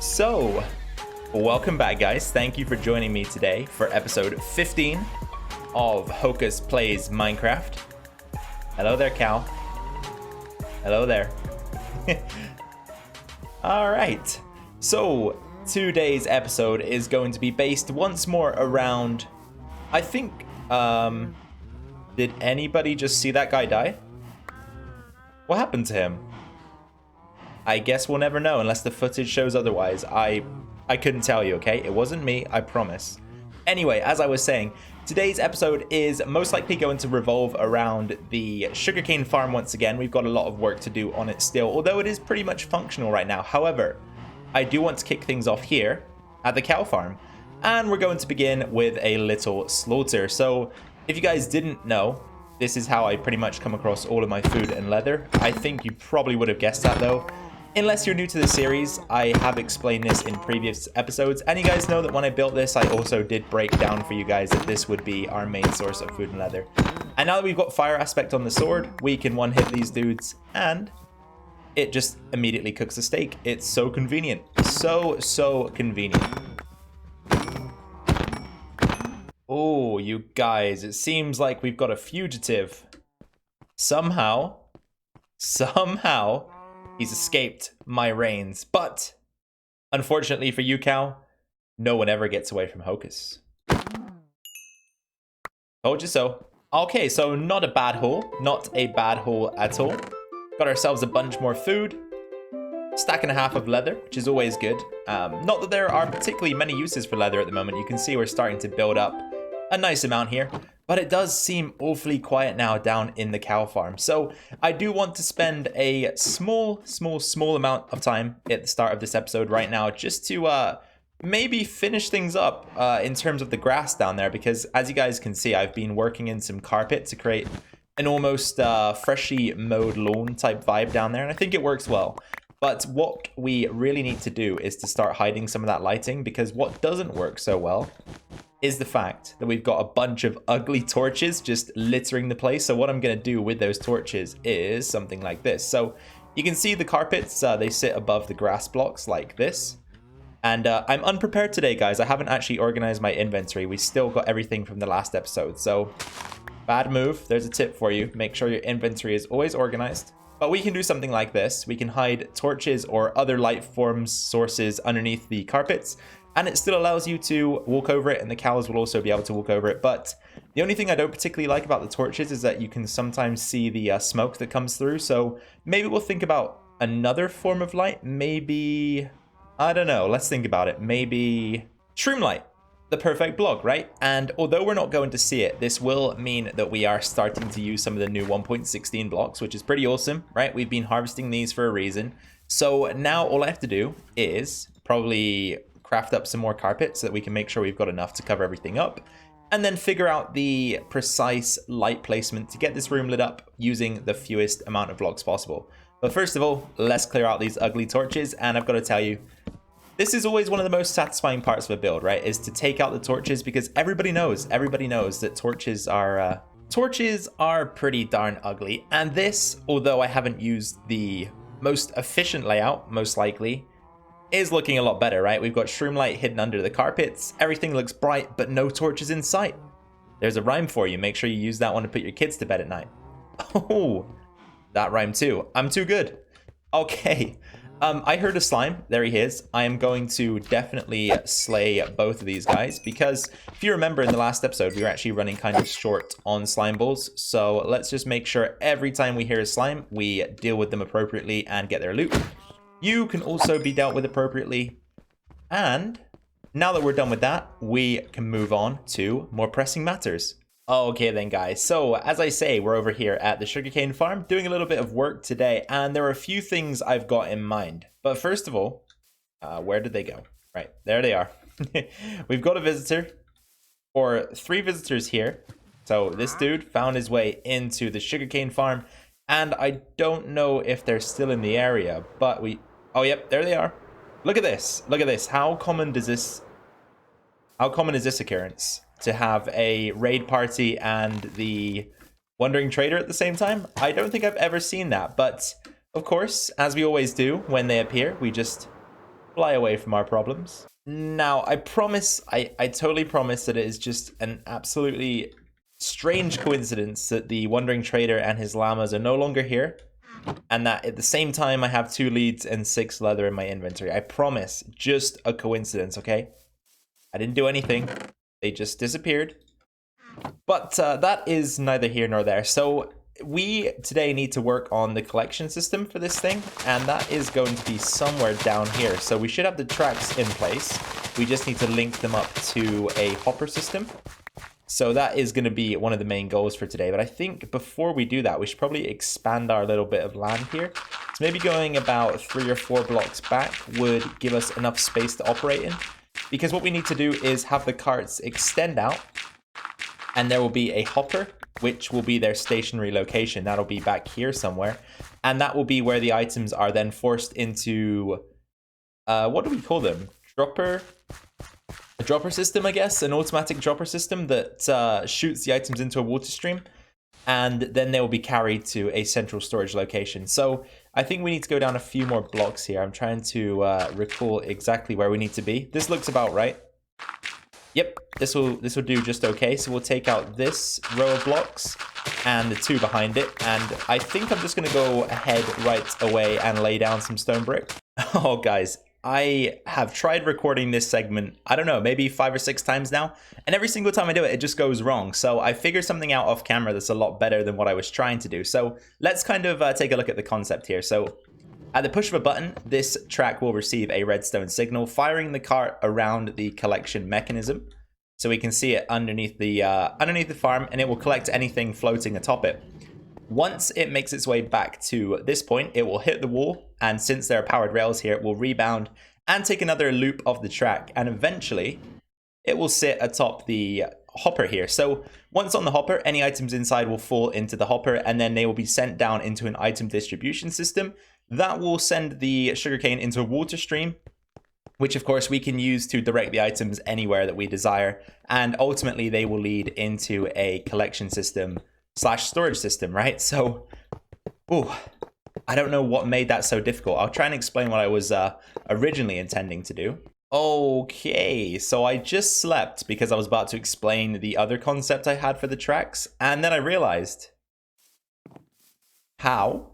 So, welcome back, guys. Thank you for joining me today for episode 15 of Hocus Plays Minecraft. Hello there, Cal. Hello there. Alright, so today's episode is going to be based once more around, I think, did anybody just see that guy die? What happened to him? I guess we'll never know unless the footage shows otherwise. I couldn't tell you, okay? It wasn't me, I promise. Anyway, as I was saying, today's episode is most likely going to revolve around the sugarcane farm once again. We've got a lot of work to do on it still, although it is pretty much functional right now. However, I do want to kick things off here at the cow farm, and we're going to begin with a little slaughter. So, if you guys didn't know, this is how I pretty much come across all of my food and leather. I think you probably would have guessed that though. Unless you're new to the series, I have explained this in previous episodes, and you guys know that when I built this, I also did break down for you guys that this would be our main source of food and leather. And now that we've got fire aspect on the sword, we can one-hit these dudes, and it just immediately cooks a steak. It's so convenient. So convenient. Oh, you guys, it seems like we've got a fugitive. Somehow, he's escaped my reins, but unfortunately for you, Cal, no one ever gets away from Hocus. Told you so. Okay, so not a bad haul. Not a bad haul at all. Got ourselves a bunch more food. Stack and a half of leather, which is always good. Not that there are particularly many uses for leather at the moment. You can see we're starting to build up a nice amount here. But it does seem awfully quiet now down in the cow farm. So I do want to spend a small amount of time at the start of this episode right now just to maybe finish things up in terms of the grass down there. Because as you guys can see, I've been working in some carpet to create an almost freshly mowed lawn type vibe down there. And I think it works well. But what we really need to do is to start hiding some of that lighting, because what doesn't work so well is the fact that we've got a bunch of ugly torches just littering the place. So what I'm going to do with those torches is something like this. So you can see the carpets, they sit above the grass blocks like this. And I'm unprepared today, guys. I haven't actually organized my inventory. We still got everything from the last episode. So bad move. There's a tip for you. Make sure your inventory is always organized. But we can do something like this. We can hide torches or other light forms sources underneath the carpets, and it still allows you to walk over it, and the cows will also be able to walk over it. But the only thing I don't particularly like about the torches is that you can sometimes see the smoke that comes through. So maybe we'll think about another form of light. Maybe, I don't know, let's think about it. Maybe shroomlight. The perfect block, right? And although we're not going to see it, this will mean that we are starting to use some of the new 1.16 blocks, which is pretty awesome, right? We've been harvesting these for a reason. So now all I have to do is probably craft up some more carpet so that we can make sure we've got enough to cover everything up, and then figure out the precise light placement to get this room lit up using the fewest amount of blocks possible. But first of all, let's clear out these ugly torches, and I've got to tell you, this is always one of the most satisfying parts of a build, right? Is to take out the torches, because everybody knows that torches are pretty darn ugly. And this, although I haven't used the most efficient layout, most likely, is looking a lot better, right? We've got shroomlight hidden under the carpets. Everything looks bright, but no torches in sight. There's a rhyme for you. Make sure you use that one to put your kids to bed at night. Oh, that rhymed too. I'm too good. Okay. I heard a slime. There he is. I am going to definitely slay both of these guys, because if you remember in the last episode, we were actually running kind of short on slime balls. So let's just make sure every time we hear a slime, we deal with them appropriately and get their loot. You can also be dealt with appropriately. And now that we're done with that, we can move on to more pressing matters. Okay then, guys, so as I say, we're over here at the sugarcane farm doing a little bit of work today, and there are a few things I've got in mind. But first of all, where did they go? Right, there they are. We've got a visitor, or 3 visitors here. So this dude found his way into the sugarcane farm, and I don't know if they're still in the area, but oh yep, there they are. Look at this, how common is this occurrence? To have a raid party and the wandering trader at the same time? I don't think I've ever seen that, but of course, as we always do when they appear, we just fly away from our problems. Now, I promise, I totally promise that it is just an absolutely strange coincidence that the Wandering Trader and his llamas are no longer here, and that at the same time I have 2 leads and 6 leather in my inventory. I promise, just a coincidence, okay? I didn't do anything. They just disappeared. But that is neither here nor there. So we today need to work on the collection system for this thing, and that is going to be somewhere down here. So we should have the tracks in place. We just need to link them up to a hopper system. So that is going to be one of the main goals for today. But I think before we do that, we should probably expand our little bit of land here. So maybe going about 3 or 4 blocks back would give us enough space to operate in. Because what we need to do is have the carts extend out, and there will be a hopper, which will be their stationary location. That'll be back here somewhere. And that will be where the items are then forced into, what do we call them? A dropper system, I guess. An automatic dropper system that shoots the items into a water stream. And then they will be carried to a central storage location. So I think we need to go down a few more blocks here. I'm trying to recall exactly where we need to be. This looks about right. Yep, this will do just okay. So we'll take out this row of blocks and the 2 behind it. And I think I'm just going to go ahead right away and lay down some stone brick. Oh, guys, I have tried recording this segment, I don't know, maybe 5 or 6 times now. And every single time I do it, it just goes wrong. So I figured something out off camera that's a lot better than what I was trying to do. So let's kind of take a look at the concept here. So at the push of a button, this track will receive a redstone signal, firing the cart around the collection mechanism. So we can see it underneath the farm, and it will collect anything floating atop it. Once it makes its way back to this point, it will hit the wall, and since there are powered rails here, it will rebound and take another loop of the track, and eventually it will sit atop the hopper here. So once on the hopper, any items inside will fall into the hopper, and then they will be sent down into an item distribution system. That will send the sugarcane into a water stream, which of course we can use to direct the items anywhere that we desire. And ultimately they will lead into a collection system / storage system, right? So, I don't know what made that so difficult. I'll try and explain what I was originally intending to do. Okay, so I just slept because I was about to explain the other concept I had for the tracks. And then I realized, how?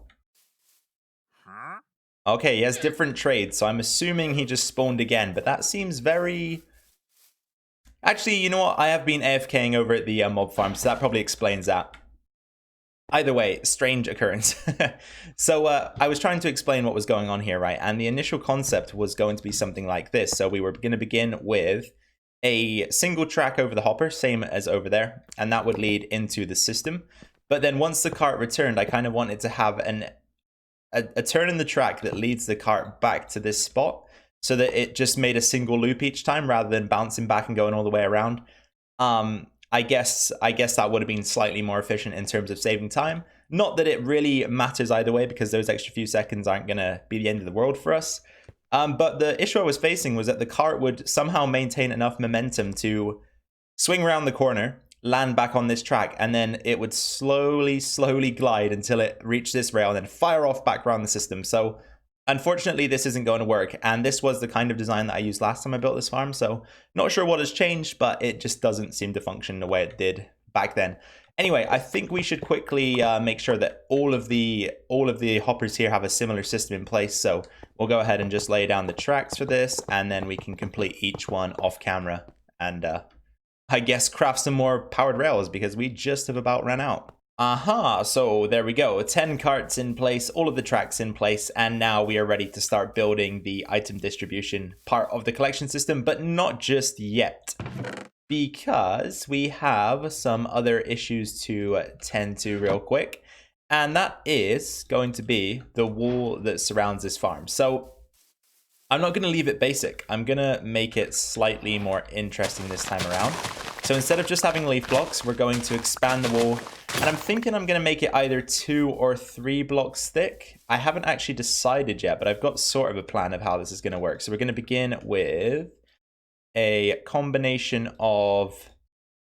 Okay, he has different trades, so I'm assuming he just spawned again, but that seems very... Actually, you know what? I have been AFKing over at the mob farm, so that probably explains that. Either way, strange occurrence. So I was trying to explain what was going on here, right? And the initial concept was going to be something like this. So we were going to begin with a single track over the hopper, same as over there, and that would lead into the system. But then once the cart returned, I kind of wanted to have a turn in the track that leads the cart back to this spot, so that it just made a single loop each time rather than bouncing back and going all the way around. I guess that would have been slightly more efficient in terms of saving time. Not that it really matters either way, because those extra few seconds aren't going to be the end of the world for us. But the issue I was facing was that the cart would somehow maintain enough momentum to swing around the corner, land back on this track, and then it would slowly glide until it reached this rail and then fire off back around the system. So unfortunately, this isn't going to work, and this was the kind of design that I used last time I built this farm, so not sure what has changed, but it just doesn't seem to function the way it did back then. Anyway, I think we should quickly make sure that all of the hoppers here have a similar system in place, so we'll go ahead and just lay down the tracks for this, and then we can complete each one off camera, and I guess craft some more powered rails, because we just have about run out. Aha, so there we go. 10 carts in place, all of the tracks in place, and now we are ready to start building the item distribution part of the collection system, but not just yet, because we have some other issues to tend to real quick, and that is going to be the wall that surrounds this farm. So I'm not going to leave it basic. I'm going to make it slightly more interesting this time around. So instead of just having leaf blocks, we're going to expand the wall. And I'm thinking I'm going to make it either 2 or 3 blocks thick. I haven't actually decided yet, but I've got sort of a plan of how this is going to work. So we're going to begin with a combination of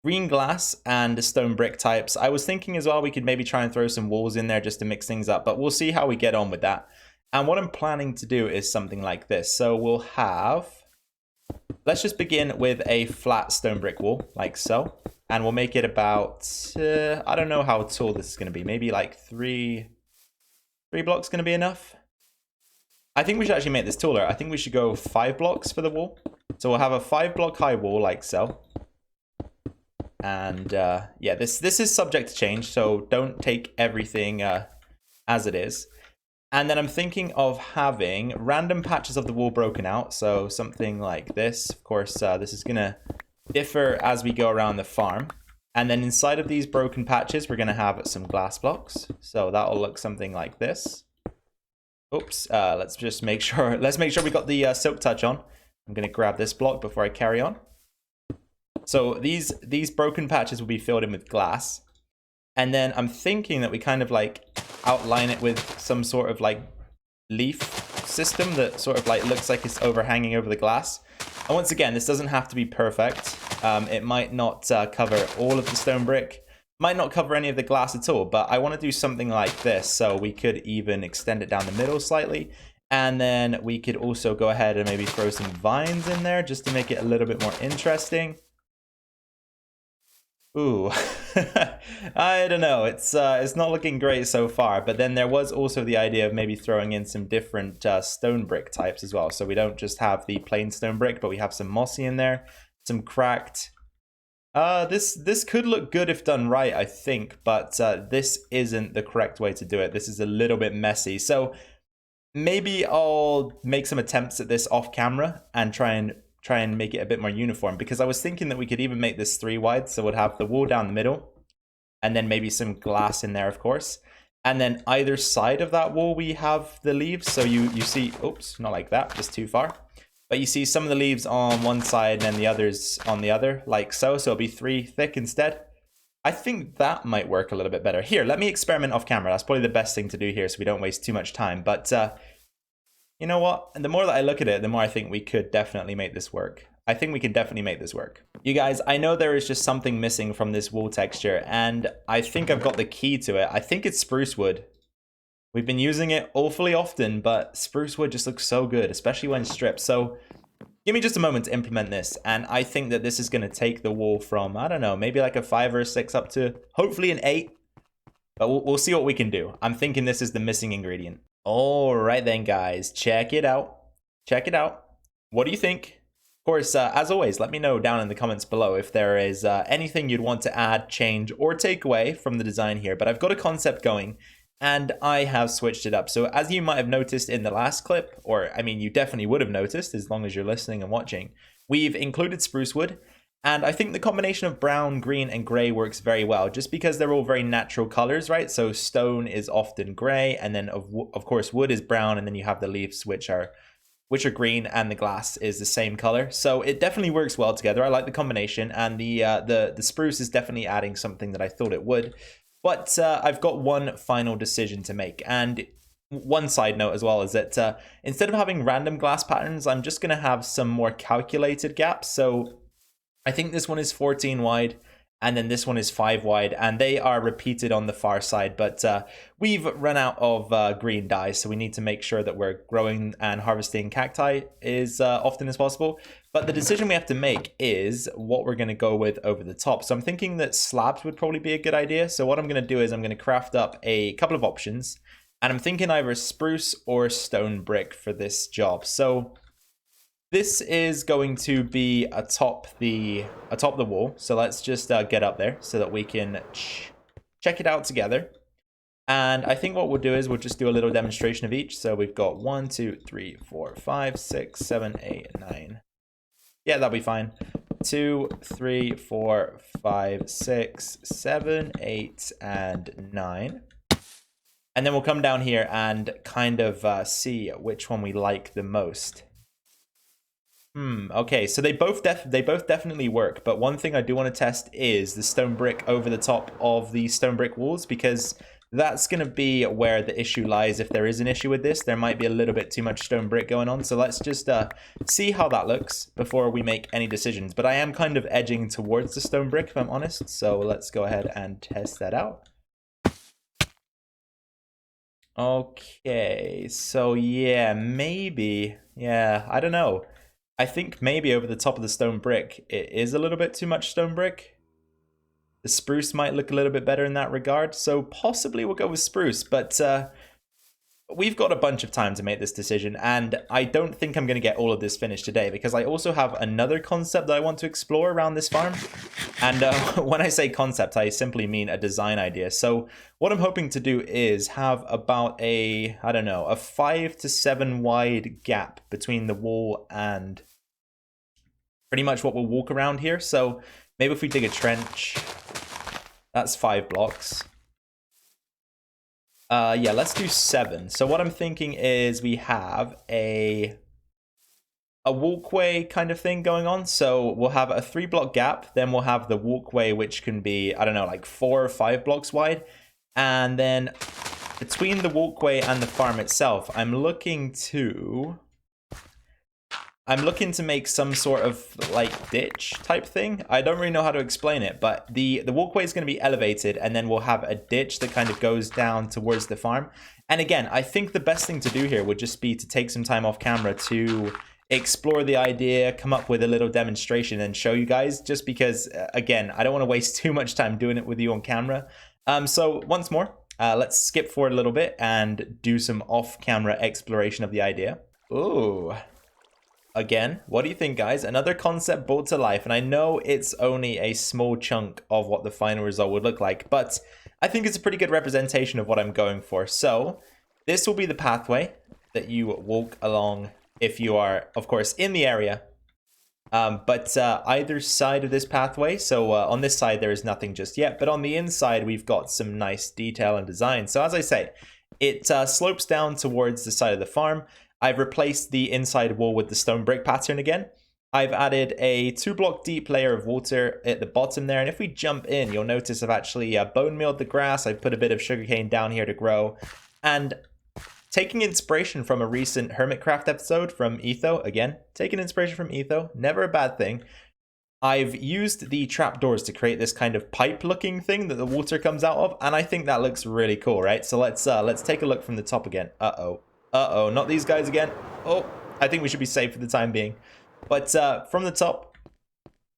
green glass and stone brick types. I was thinking as well we could maybe try and throw some walls in there just to mix things up, but we'll see how we get on with that. And what I'm planning to do is something like this. So we'll have, let's just begin with a flat stone brick wall, like so. And we'll make it about, I don't know how tall this is going to be. Maybe like three blocks going to be enough. I think we should actually make this taller. I think we should go 5 blocks for the wall. So we'll have a 5-block high wall, like so. And yeah, this is subject to change, so don't take everything as it is. And then I'm thinking of having random patches of the wall broken out, so something like this. Of course, this is going to differ as we go around the farm. And then inside of these broken patches, we're going to have some glass blocks. So that'll look something like this. Oops, let's just make sure, we got the silk touch on. I'm going to grab this block before I carry on. So these broken patches will be filled in with glass. And then I'm thinking that we kind of like outline it with some sort of like leaf system that sort of like looks like it's overhanging over the glass. And once again, this doesn't have to be perfect. It might not cover all of the stone brick, might not cover any of the glass at all, but I want to do something like this. So we could even extend it down the middle slightly. And then we could also go ahead and maybe throw some vines in there just to make it a little bit more interesting. Ooh, I don't know. It's not looking great so far. But then there was also the idea of maybe throwing in some different stone brick types as well. So we don't just have the plain stone brick, but we have some mossy in there, some cracked. This could look good if done right, I think. But this isn't the correct way to do it. This is a little bit messy. So maybe I'll make some attempts at this off camera and try and make it a bit more uniform, because I was thinking that we could even make this 3 wide, so we'd have the wall down the middle and then maybe some glass in there, of course, and then either side of that wall we have the leaves. So you see, oops, not like that, just too far, but you see some of the leaves on one side and the others on the other, like so. So it'll be 3 thick instead. I think that might work a little bit better. Here, let me experiment off camera. That's probably the best thing to do here so we don't waste too much time. But you know what? And the more that I look at it, the more I think we could definitely make this work. I think we can definitely make this work. You guys, I know there is just something missing from this wall texture, and I think I've got the key to it. I think it's spruce wood. We've been using it awfully often, but spruce wood just looks so good, especially when stripped. So give me just a moment to implement this, and I think that this is going to take the wall from, I don't know, maybe like a 5 or a 6 up to hopefully an 8. But we'll see what we can do. I'm thinking this is the missing ingredient. All right then, guys, check it out. Check it out. What do you think? Of course, as always, let me know down in the comments below if there is anything you'd want to add, change, or take away from the design here. But I've got a concept going, and I have switched it up. So as you might have noticed in the last clip, or I mean, you definitely would have noticed as long as you're listening and watching, we've included spruce wood. And I think the combination of brown, green, and gray works very well, just because they're all very natural colors, right? So stone is often gray, and then of course wood is brown, and then you have the leaves which are green, and the glass is the same color. So it definitely works well together. I like the combination, and the spruce is definitely adding something that I thought it would. But I've got one final decision to make, and one side note as well is that instead of having random glass patterns, I'm just going to have some more calculated gaps. So I think this one is 14 wide, and then this one is 5 wide, and they are repeated on the far side. But we've run out of green dye, so we need to make sure that we're growing and harvesting cacti as often as possible. But the decision we have to make is what we're going to go with over the top. So I'm thinking that slabs would probably be a good idea. So what I'm going to do is I'm going to craft up a couple of options, and I'm thinking either spruce or stone brick for this job. So this is going to be atop the wall. So let's just get up there so that we can check it out together. And I think what we'll do is we'll just do a little demonstration of each. So we've got 1, 2, 3, 4, 5, 6, 7, 8, 9. Yeah, that'll be fine. 2, 3, 4, 5, 6, 7, 8, and 9. And then we'll come down here and kind of see which one we like the most. Okay, so they both definitely work, but one thing I do want to test is the stone brick over the top of the stone brick walls, because that's going to be where the issue lies. If there is an issue with this, there might be a little bit too much stone brick going on. So let's just see how that looks before we make any decisions. But I am kind of edging towards the stone brick, if I'm honest. So let's go ahead and test that out. Okay, so yeah, maybe. Yeah, I don't know. I think maybe over the top of the stone brick, it is a little bit too much stone brick. The spruce might look a little bit better in that regard, so possibly we'll go with spruce, but we've got a bunch of time to make this decision, and I don't think I'm going to get all of this finished today because I also have another concept that I want to explore around this farm. And when I say concept, I simply mean a design idea. So what I'm hoping to do is have about a, I don't know, a 5 to 7 wide gap between the wall and pretty much what we'll walk around here. So maybe if we dig a trench, that's 5 blocks. Yeah, let's do 7. So what I'm thinking is we have a walkway kind of thing going on. So we'll have a 3-block gap, then we'll have the walkway, which can be, I don't know, like 4 or 5 blocks wide. And then between the walkway and the farm itself, I'm looking to make some sort of like ditch type thing. I don't really know how to explain it, but the walkway is going to be elevated, and then we'll have a ditch that kind of goes down towards the farm. And again, I think the best thing to do here would just be to take some time off camera to explore the idea, come up with a little demonstration and show you guys, just because again, I don't want to waste too much time doing it with you on camera. So once more, let's skip forward a little bit and do some off-camera exploration of the idea. Ooh. Again, what do you think, guys? Another concept brought to life, and I know it's only a small chunk of what the final result would look like, but I think it's a pretty good representation of what I'm going for. So this will be the pathway that you walk along if you are, of course, in the area. But either side of this pathway, so on this side there is nothing just yet, but on the inside we've got some nice detail and design. So as I say, it slopes down towards the side of the farm. I've replaced the inside wall with the stone brick pattern again. I've added a 2-block deep layer of water at the bottom there, and if we jump in, you'll notice I've actually bone mealed the grass. I've put a bit of sugarcane down here to grow, and taking inspiration from a recent Hermitcraft episode from Etho, again, taking inspiration from Etho, never a bad thing. I've used the trapdoors to create this kind of pipe-looking thing that the water comes out of, and I think that looks really cool, right? So let's take a look from the top again. Uh-oh, not these guys again. Oh, I think we should be safe for the time being. But from the top,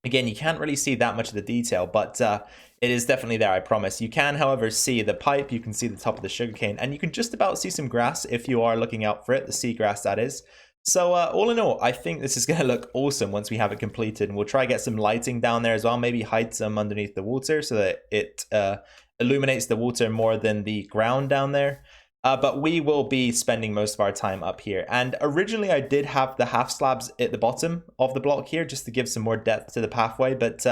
again, you can't really see that much of the detail, but it is definitely there, I promise. You can, however, see the pipe, you can see the top of the sugarcane, and you can just about see some grass if you are looking out for it, the seagrass that is. So all in all, I think this is going to look awesome once we have it completed, and we'll try to get some lighting down there as well, maybe hide some underneath the water so that it illuminates the water more than the ground down there. But we will be spending most of our time up here. And originally I did have the half slabs at the bottom of the block here just to give some more depth to the pathway. But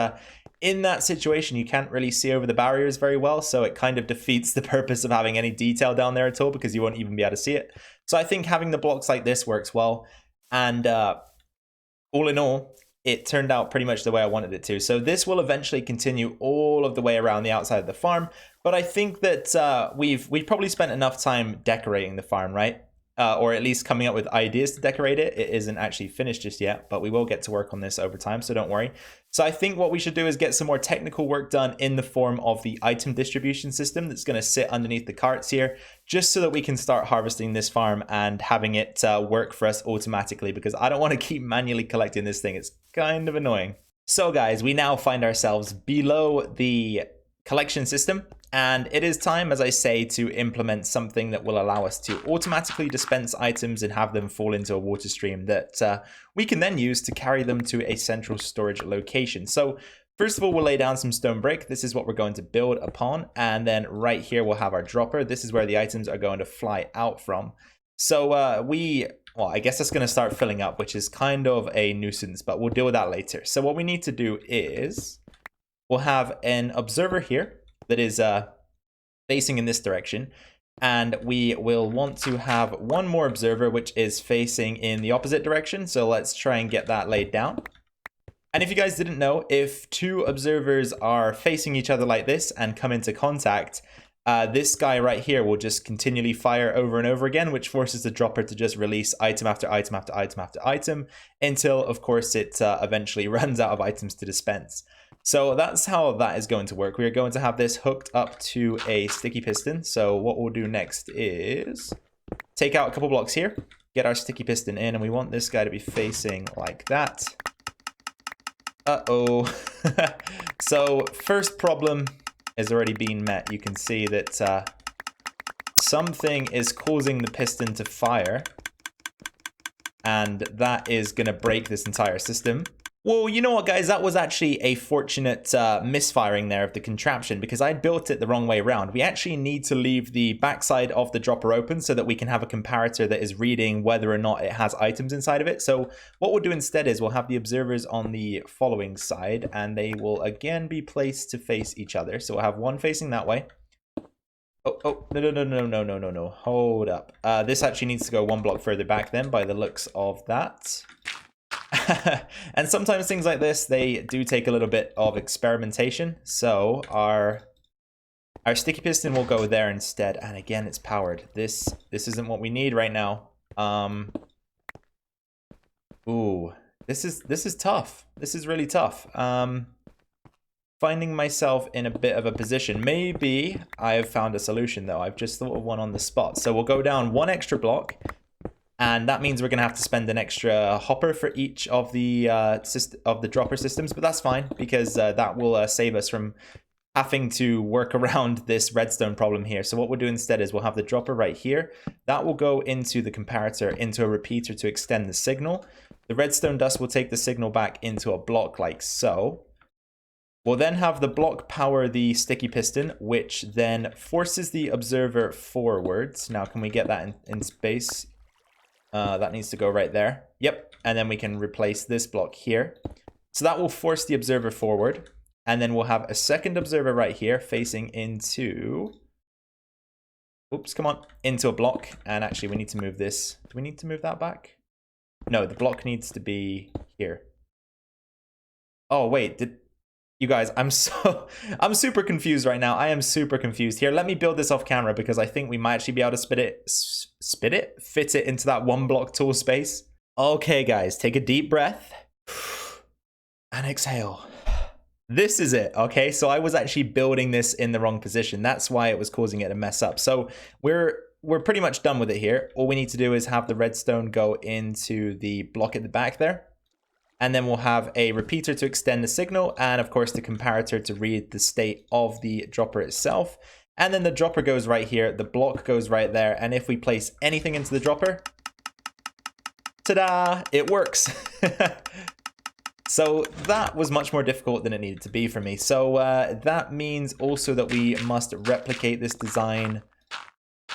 in that situation, you can't really see over the barriers very well. So it kind of defeats the purpose of having any detail down there at all because you won't even be able to see it. So I think having the blocks like this works well. And all in all, it turned out pretty much the way I wanted it to. So this will eventually continue all of the way around the outside of the farm. But I think that we've probably spent enough time decorating the farm, right? Or at least coming up with ideas to decorate it. It isn't actually finished just yet, but we will get to work on this over time, so don't worry. So I think what we should do is get some more technical work done in the form of the item distribution system that's going to sit underneath the carts here, just so that we can start harvesting this farm and having it work for us automatically, because I don't want to keep manually collecting this thing. It's kind of annoying. So guys, we now find ourselves below the collection system. And it is time, as I say, to implement something that will allow us to automatically dispense items and have them fall into a water stream that we can then use to carry them to a central storage location. So first of all, we'll lay down some stone brick. This is what we're going to build upon. And then right here, we'll have our dropper. This is where the items are going to fly out from. So well, I guess that's going to start filling up, which is kind of a nuisance, but we'll deal with that later. So what we need to do is we'll have an observer here that is facing in this direction, and we will want to have one more observer which is facing in the opposite direction. So let's try and get that laid down. And if you guys didn't know, if two observers are facing each other like this and come into contact, this guy right here will just continually fire over and over again, which forces the dropper to just release item after item after item after item until, of course, it eventually runs out of items to dispense. So that's how that is going to work. We are going to have this hooked up to a sticky piston. So what we'll do next is take out a couple blocks here, get our sticky piston in, and we want this guy to be facing like that. Uh-oh. So first problem is already being met. You can see that something is causing the piston to fire, and that is going to break this entire system. Well, you know what, guys? That was actually a fortunate misfiring there of the contraption, because I built it the wrong way around. We actually need to leave the backside of the dropper open so that we can have a comparator that is reading whether or not it has items inside of it. So what we'll do instead is we'll have the observers on the following side, and they will again be placed to face each other. So we'll have one facing that way. Oh, no. Hold up. This actually needs to go one block further back then by the looks of that. And sometimes things like this, they do take a little bit of experimentation. So our sticky piston will go there instead. And again, it's powered. This isn't what we need right now. Ooh, this is tough. This is really tough. Finding myself in a bit of a position. Maybe I have found a solution though. I've just thought of one on the spot. So we'll go down one extra block. And that means we're going to have to spend an extra hopper for each of the dropper systems, but that's fine because that will save us from having to work around this redstone problem here. So what we'll do instead is we'll have the dropper right here. That will go into the comparator, into a repeater to extend the signal. The redstone dust will take the signal back into a block like so. We'll then have the block power the sticky piston, which then forces the observer forwards. Now, can we get that in space? That needs to go right there. Yep. And then we can replace this block here. So that will force the observer forward. And then we'll have a second observer right here facing into... Oops, come on. Into a block. And actually, we need to move this. Do we need to move that back? No, the block needs to be here. Oh, wait. You guys, I'm super confused right now. I am super confused. Here, let me build this off camera because I think we might actually be able to fit it into that one block tool space. Okay, guys, take a deep breath and exhale. This is it, okay? So I was actually building this in the wrong position. That's why it was causing it to mess up. So we're pretty much done with it here. All we need to do is have the redstone go into the block at the back there. And then we'll have a repeater to extend the signal, and of course the comparator to read the state of the dropper itself. And then the dropper goes right here, the block goes right there, and if we place anything into the dropper, ta-da, it works. So that was much more difficult than it needed to be for me. So that means also that we must replicate this design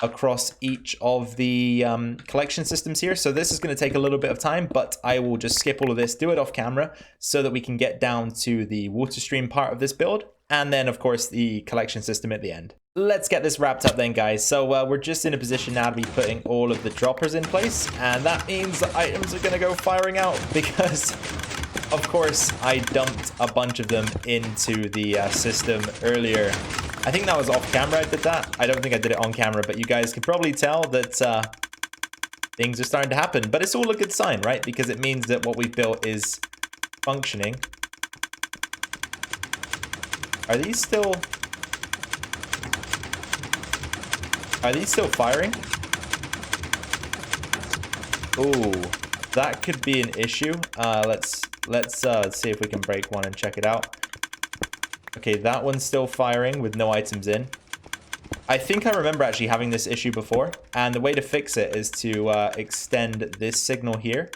across each of the collection systems here. So this is going to take a little bit of time, but I will just skip all of this, do it off camera so that we can get down to the water stream part of this build. And then of course the collection system at the end. Let's get this wrapped up then, guys. So we're just in a position now to be putting all of the droppers in place. And that means that items are going to go firing out because of course I dumped a bunch of them into the system earlier. I think that was off camera I did that. I don't think I did it on camera, but you guys can probably tell that things are starting to happen. But it's all a good sign, right? Because it means that what we've built is functioning. Are these still firing? Ooh, that could be an issue. Let's see if we can break one and check it out. Okay, that one's still firing with no items in. I think I remember actually having this issue before, and the way to fix it is to extend this signal here.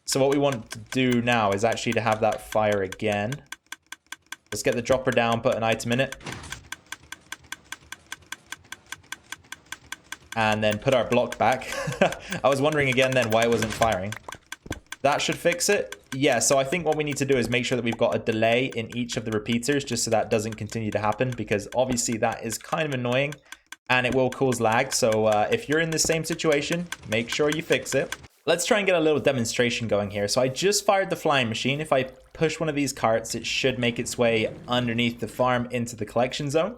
So what we want to do now is actually to have that fire again. Let's get the dropper down, put an item in it. And then put our block back. I was wondering again then why it wasn't firing. That should fix it. Yeah, so I think what we need to do is make sure that we've got a delay in each of the repeaters just so that doesn't continue to happen, because obviously that is kind of annoying and it will cause lag. So if you're in the same situation, make sure you fix it. Let's try and get a little demonstration going here. So I just fired the flying machine. If I push one of these carts, it should make its way underneath the farm into the collection zone.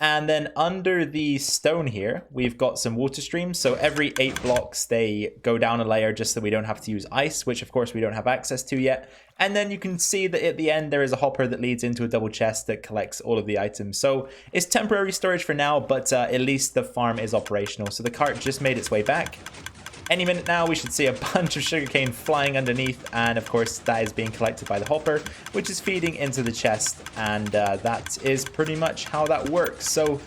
And then under the stone here, we've got some water streams. So every 8 blocks, they go down a layer just so we don't have to use ice, which of course we don't have access to yet. And then you can see that at the end, there is a hopper that leads into a double chest that collects all of the items. So it's temporary storage for now, but at least the farm is operational. So the cart just made its way back. Any minute now, we should see a bunch of sugarcane flying underneath, and of course that is being collected by the hopper, which is feeding into the chest, and that is pretty much how that works. So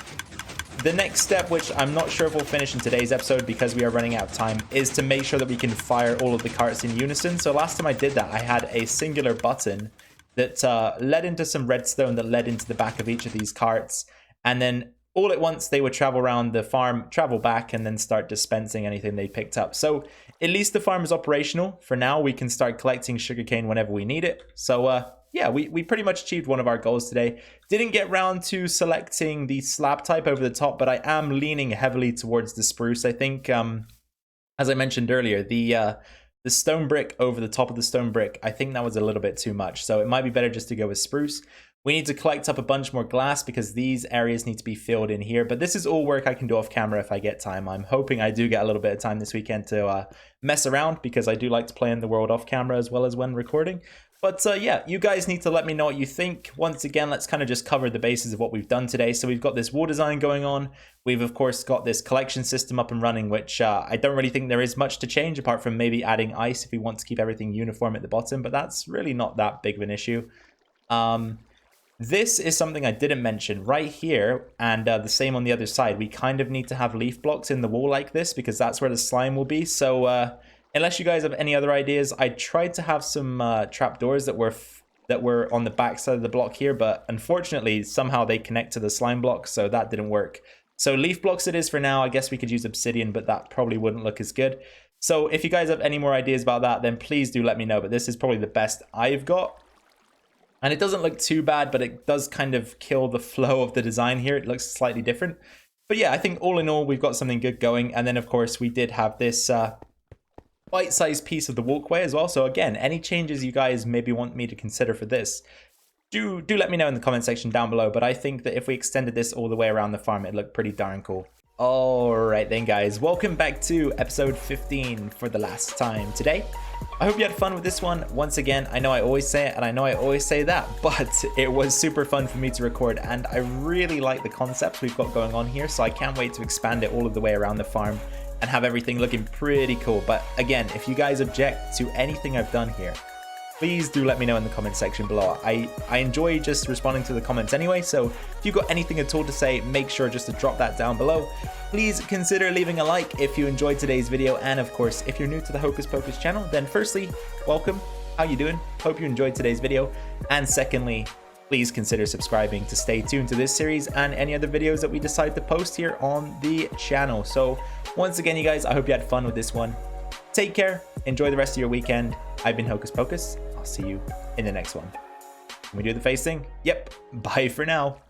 the next step, which I'm not sure if we'll finish in today's episode because we are running out of time, is to make sure that we can fire all of the carts in unison. So last time I did that, I had a singular button that led into some redstone that led into the back of each of these carts, and then all at once, they would travel around the farm, travel back, and then start dispensing anything they picked up. So at least the farm is operational. For now, we can start collecting sugarcane whenever we need it. So yeah, we pretty much achieved one of our goals today. Didn't get round to selecting the slab type over the top, but I am leaning heavily towards the spruce. I think, as I mentioned earlier, the stone brick over the top of the stone brick, I think that was a little bit too much. So it might be better just to go with spruce. We need to collect up a bunch more glass because these areas need to be filled in here. But this is all work I can do off camera if I get time. I'm hoping I do get a little bit of time this weekend to mess around because I do like to play in the world off camera as well as when recording. But yeah, you guys need to let me know what you think. Once again, let's kind of just cover the bases of what we've done today. So we've got this wall design going on. We've, of course, got this collection system up and running, which I don't really think there is much to change apart from maybe adding ice if we want to keep everything uniform at the bottom. But that's really not that big of an issue. This is something I didn't mention right here, and the same on the other side. We kind of need to have leaf blocks in the wall like this because that's where the slime will be. So unless you guys have any other ideas, I tried to have some trapdoors that were on the back side of the block here, but unfortunately somehow they connect to the slime block, so that didn't work. So leaf blocks it is for now. I guess we could use obsidian, but that probably wouldn't look as good. So if you guys have any more ideas about that, then please do let me know. But this is probably the best I've got. And it doesn't look too bad, but it does kind of kill the flow of the design here. It looks slightly different. But yeah, I think all in all, we've got something good going. And then, of course, we did have this bite-sized piece of the walkway as well. So again, any changes you guys maybe want me to consider for this, do let me know in the comment section down below. But I think that if we extended this all the way around the farm, it'd look pretty darn cool. Alright then guys, welcome back to episode 15 for the last time today. I hope you had fun with this one. Once again, I know I always say it and I know I always say that, but it was super fun for me to record and I really like the concepts we've got going on here, so I can't wait to expand it all of the way around the farm and have everything looking pretty cool. But again, if you guys object to anything I've done here, please do let me know in the comment section below. I enjoy just responding to the comments anyway, so if you've got anything at all to say, make sure just to drop that down below. Please consider leaving a like if you enjoyed today's video, and of course, if you're new to the Hocus Pocus channel, then firstly, welcome. How you doing? Hope you enjoyed today's video. And secondly, please consider subscribing to stay tuned to this series and any other videos that we decide to post here on the channel. So once again, you guys, I hope you had fun with this one. Take care. Enjoy the rest of your weekend. I've been Hocus Pocus. I'll see you in the next one. Can we do the face thing? Yep. Bye for now.